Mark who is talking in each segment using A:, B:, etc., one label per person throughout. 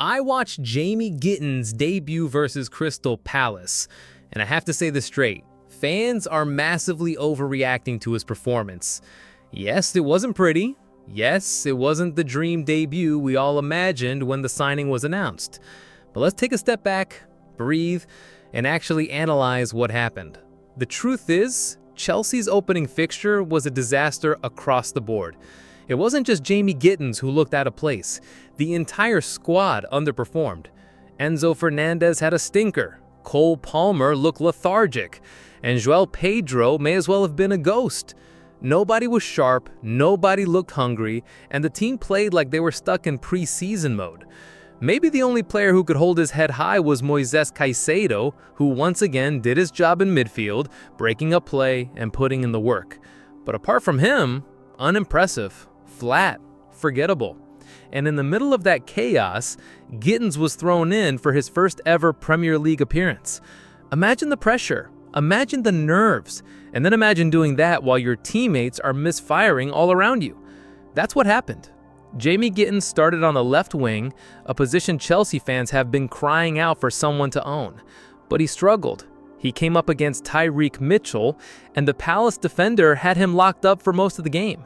A: I watched Jamie Gittens' debut versus Crystal Palace, and I have to say this straight. Fans are massively overreacting to his performance. Yes, it wasn't pretty. Yes, it wasn't the dream debut we all imagined when the signing was announced. But let's take a step back, breathe, and actually analyze what happened. The truth is, Chelsea's opening fixture was a disaster across the board. It wasn't just Jamie Gittens who looked out of place. The entire squad underperformed. Enzo Fernandez had a stinker. Cole Palmer looked lethargic. And João Pedro may as well have been a ghost. Nobody was sharp, nobody looked hungry, and the team played like they were stuck in preseason mode. Maybe the only player who could hold his head high was Moises Caicedo, who once again did his job in midfield, breaking up play and putting in the work. But apart from him, unimpressive, flat, forgettable. And in the middle of that chaos, Gittens was thrown in for his first ever Premier League appearance. Imagine the pressure, imagine the nerves, and then imagine doing that while your teammates are misfiring all around you. That's what happened. Jamie Gittens started on the left wing, a position Chelsea fans have been crying out for someone to own. But he struggled. He came up against Tyreek Mitchell, and the Palace defender had him locked up for most of the game.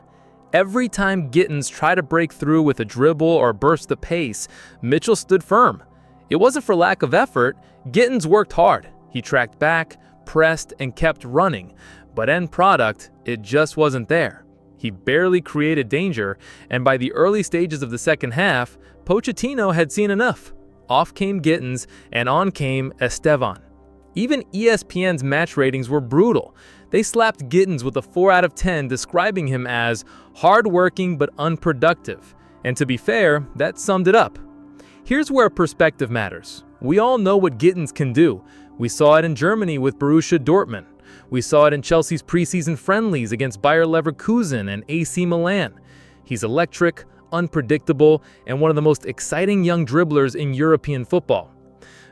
A: Every time Gittens tried to break through with a dribble or burst the pace, Mitchell stood firm. It wasn't for lack of effort. Gittens worked hard. He tracked back, pressed, and kept running. But end product, it just wasn't there. He barely created danger, and by the early stages of the second half, Pochettino had seen enough. Off came Gittens, and on came Estevan. Even ESPN's match ratings were brutal. They slapped Gittens with a 4 out of 10, describing him as hard-working but unproductive. And to be fair, that summed it up. Here's where perspective matters. We all know what Gittens can do. We saw it in Germany with Borussia Dortmund. We saw it in Chelsea's preseason friendlies against Bayer Leverkusen and AC Milan. He's electric, unpredictable, and one of the most exciting young dribblers in European football.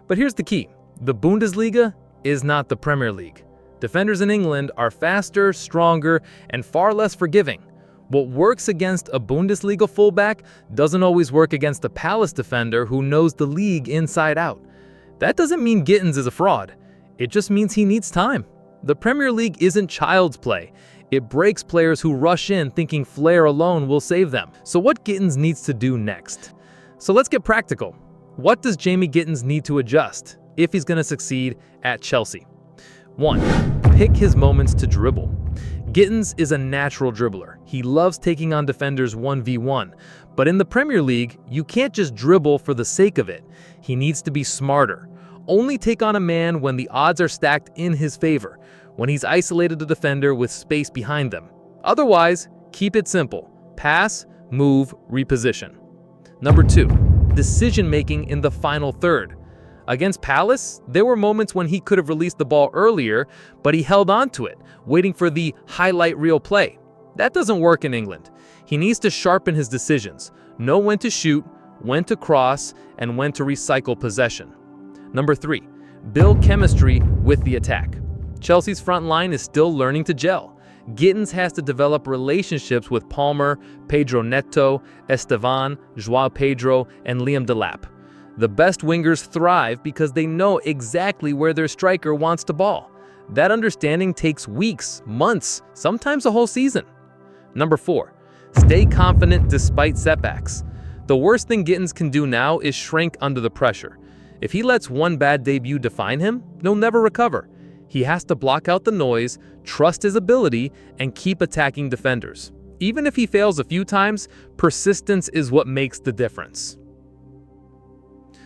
A: But here's the key. The Bundesliga is not the Premier League. Defenders in England are faster, stronger, and far less forgiving. What works against a Bundesliga fullback doesn't always work against a Palace defender who knows the league inside out. That doesn't mean Gittens is a fraud. It just means he needs time. The Premier League isn't child's play. It breaks players who rush in thinking flair alone will save them. So what Gittens needs to do next? So let's get practical. What does Jamie Gittens need to adjust if he's going to succeed at Chelsea? 1. Pick his moments to dribble. Gittens is a natural dribbler. He loves taking on defenders 1v1. But in the Premier League, you can't just dribble for the sake of it. He needs to be smarter. Only take on a man when the odds are stacked in his favor, when he's isolated a defender with space behind them. Otherwise, keep it simple. Pass, move, reposition. Number 2. Decision-making in the final third. Against Palace, there were moments when he could have released the ball earlier, but he held on to it, waiting for the highlight reel play. That doesn't work in England. He needs to sharpen his decisions, know when to shoot, when to cross, and when to recycle possession. Number 3. Build chemistry with the attack. Chelsea's front line is still learning to gel. Gittens has to develop relationships with Palmer, Pedro Neto, Estevan, João Pedro, and Liam Delap. The best wingers thrive because they know exactly where their striker wants to ball. That understanding takes weeks, months, sometimes a whole season. Number 4. Stay confident despite setbacks. The worst thing Gittens can do now is shrink under the pressure. If he lets one bad debut define him, he'll never recover. He has to block out the noise, trust his ability, and keep attacking defenders. Even if he fails a few times, persistence is what makes the difference.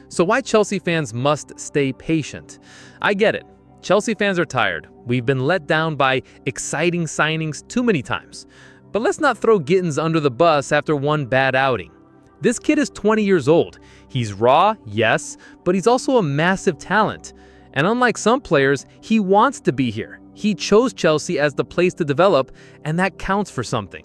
A: So why Chelsea fans must stay patient? I get it. Chelsea fans are tired. We've been let down by exciting signings too many times. But let's not throw Gittens under the bus after one bad outing. This kid is 20 years old. He's raw, yes, but he's also a massive talent. And unlike some players, he wants to be here. He chose Chelsea as the place to develop, and that counts for something.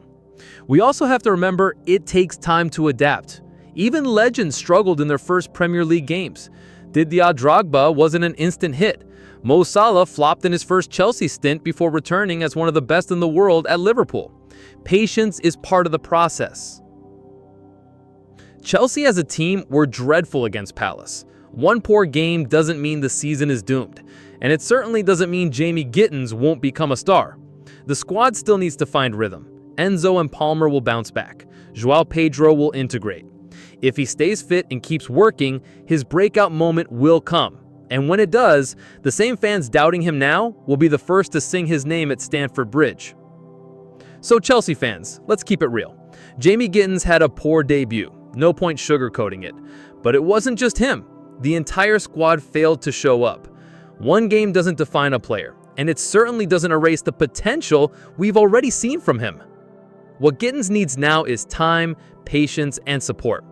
A: We also have to remember it takes time to adapt. Even legends struggled in their first Premier League games. Didier Drogba wasn't an instant hit. Mo Salah flopped in his first Chelsea stint before returning as one of the best in the world at Liverpool. Patience is part of the process. Chelsea as a team were dreadful against Palace. One poor game doesn't mean the season is doomed, and it certainly doesn't mean Jamie Gittens won't become a star. The squad still needs to find rhythm. Enzo and Palmer will bounce back. João Pedro will integrate. If he stays fit and keeps working, his breakout moment will come. And when it does, the same fans doubting him now will be the first to sing his name at Stamford Bridge. So Chelsea fans, let's keep it real. Jamie Gittens had a poor debut. No point sugarcoating it. But it wasn't just him. The entire squad failed to show up. One game doesn't define a player, and it certainly doesn't erase the potential we've already seen from him. What Gittens needs now is time, patience, and support.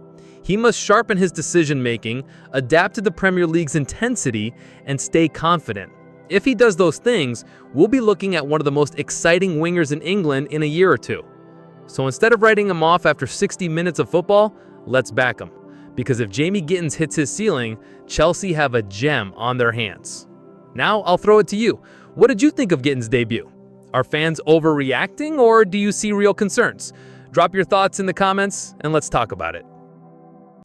A: He must sharpen his decision-making, adapt to the Premier League's intensity, and stay confident. If he does those things, we'll be looking at one of the most exciting wingers in England in a year or two. So instead of writing him off after 60 minutes of football, let's back him. Because if Jamie Gittens hits his ceiling, Chelsea have a gem on their hands. Now I'll throw it to you. What did you think of Gittens' debut? Are fans overreacting, or do you see real concerns? Drop your thoughts in the comments and let's talk about it.